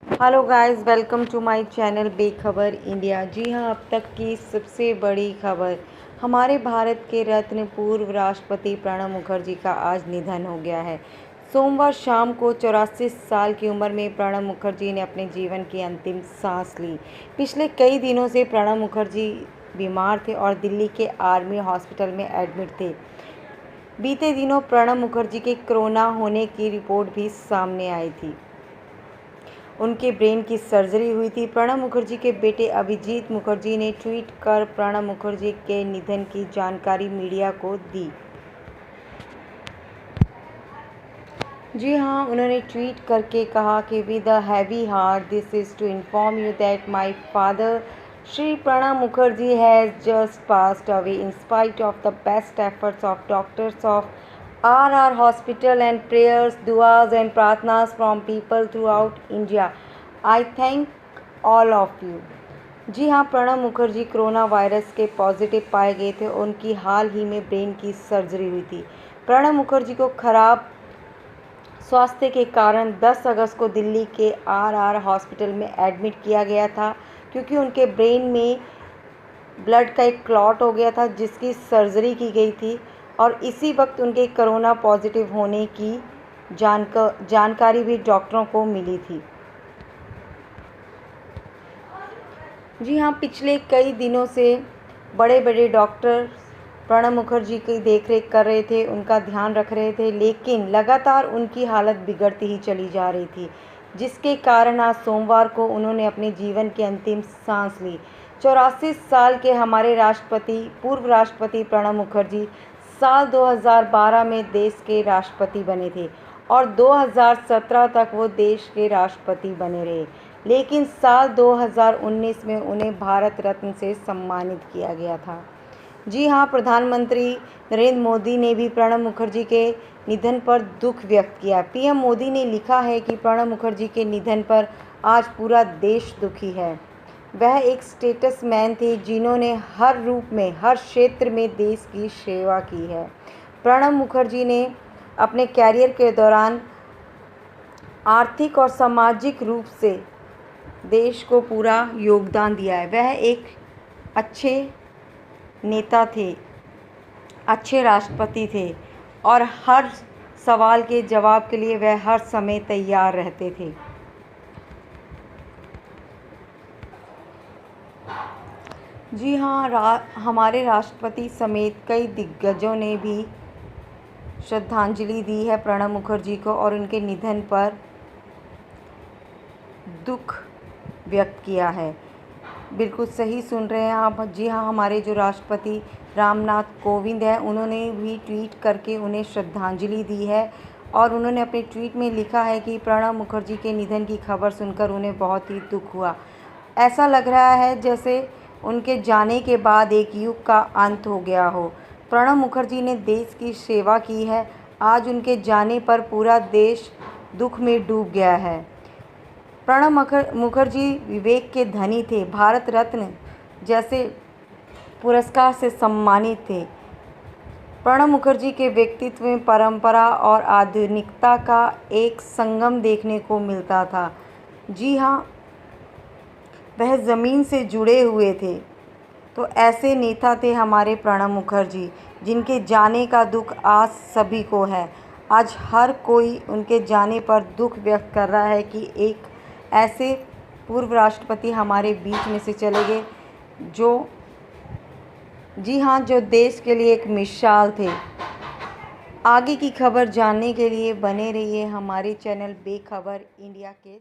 Hello guys, welcome to my channel Bekhabar India. जी हाँ, अब तक की सबसे बड़ी खबर। हमारे भारत के रत्न पूर्व राष्ट्रपति प्रणब मुखर्जी का आज निधन हो गया है। सोमवार शाम को 84 साल की उम्र में प्रणब मुखर्जी ने अपने जीवन की अंतिम सांस ली। पिछले कई दिनों से प्रणब मुखर्जी बीमार थे और दिल्ली के आर्मी हॉस्पिटल में एडमिट थे। बीते दिनों प्रणब मुखर्जी के कोरोना होने की रिपोर्ट भी सामने आई थी। उनके ब्रेन की सर्जरी हुई थी। प्रणब मुखर्जी के बेटे अभिजीत मुखर्जी ने ट्वीट कर प्रणब मुखर्जी के निधन की जानकारी मीडिया को दी। जी हाँ, उन्होंने ट्वीट करके कहा कि with a heavy heart this is to inform you that my father Shri Pranab Mukherjee has just passed away in spite of the best efforts of doctors of RR Hospital and prayers, duas and prarthanas from people throughout India. I thank all of you. जी हाँ, Pranab Mukherjee corona virus के positive पाए गए थे। उनकी हाल ही में brain की surgery हुई थी। प्रणब मुखर्जी को खराब स्वास्थ्य के कारण 10 अगस्त को दिल्ली के RR हॉस्पिटल में एडमिट किया गया था, क्योंकि उनके ब्रेन में ब्लड का एक क्लॉट हो गया था जिसकी सर्जरी की गई थी और इसी वक्त उनके कोरोना पॉजिटिव होने की जानकारी भी डॉक्टरों को मिली थी। जी हाँ, पिछले कई दिनों से बड़े बड़े डॉक्टर प्रणब मुखर्जी की देखरेख कर रहे थे, उनका ध्यान रख रहे थे, लेकिन लगातार उनकी हालत बिगड़ती ही चली जा रही थी, जिसके कारण आज सोमवार को उन्होंने अपने जीवन की अंतिम सांस ली। 84 साल के हमारे पूर्व राष्ट्रपति प्रणब मुखर्जी साल 2012 में देश के राष्ट्रपति बने थे और 2017 तक वो देश के राष्ट्रपति बने रहे, लेकिन साल 2019 में उन्हें भारत रत्न से सम्मानित किया गया था। जी हाँ, प्रधानमंत्री नरेंद्र मोदी ने भी प्रणब मुखर्जी के निधन पर दुख व्यक्त किया। पीएम मोदी ने लिखा है कि प्रणब मुखर्जी के निधन पर आज पूरा देश दुखी है। वह एक स्टेट्समैन थे जिन्होंने हर रूप में, हर क्षेत्र में देश की सेवा की है। प्रणब मुखर्जी ने अपने कैरियर के दौरान आर्थिक और सामाजिक रूप से देश को पूरा योगदान दिया है। वह एक अच्छे नेता थे, अच्छे राष्ट्रपति थे और हर सवाल के जवाब के लिए वह हर समय तैयार रहते थे। जी हाँ, हमारे राष्ट्रपति समेत कई दिग्गजों ने भी श्रद्धांजलि दी है प्रणब मुखर्जी को और उनके निधन पर दुख व्यक्त किया है। बिल्कुल सही सुन रहे हैं आप। जी हाँ, हमारे जो राष्ट्रपति रामनाथ कोविंद हैं, उन्होंने भी ट्वीट करके उन्हें श्रद्धांजलि दी है और उन्होंने अपने ट्वीट में लिखा है कि प्रणब मुखर्जी के निधन की खबर सुनकर उन्हें बहुत ही दुख हुआ। ऐसा लग रहा है जैसे उनके जाने के बाद एक युग का अंत हो गया हो। प्रणब मुखर्जी ने देश की सेवा की है। आज उनके जाने पर पूरा देश दुख में डूब गया है। प्रणब मुखर्जी विवेक के धनी थे, भारत रत्न जैसे पुरस्कार से सम्मानित थे। प्रणब मुखर्जी के व्यक्तित्व में परंपरा और आधुनिकता का एक संगम देखने को मिलता था। जी हाँ, वह ज़मीन से जुड़े हुए थे। तो ऐसे नेता थे हमारे प्रणब मुखर्जी, जिनके जाने का दुख आज सभी को है। आज हर कोई उनके जाने पर दुख व्यक्त कर रहा है कि एक ऐसे पूर्व राष्ट्रपति हमारे बीच में से चले गए जो, जी हाँ, जो देश के लिए एक मिसाल थे। आगे की खबर जानने के लिए बने रहिए हमारे चैनल बेखबर इंडिया के।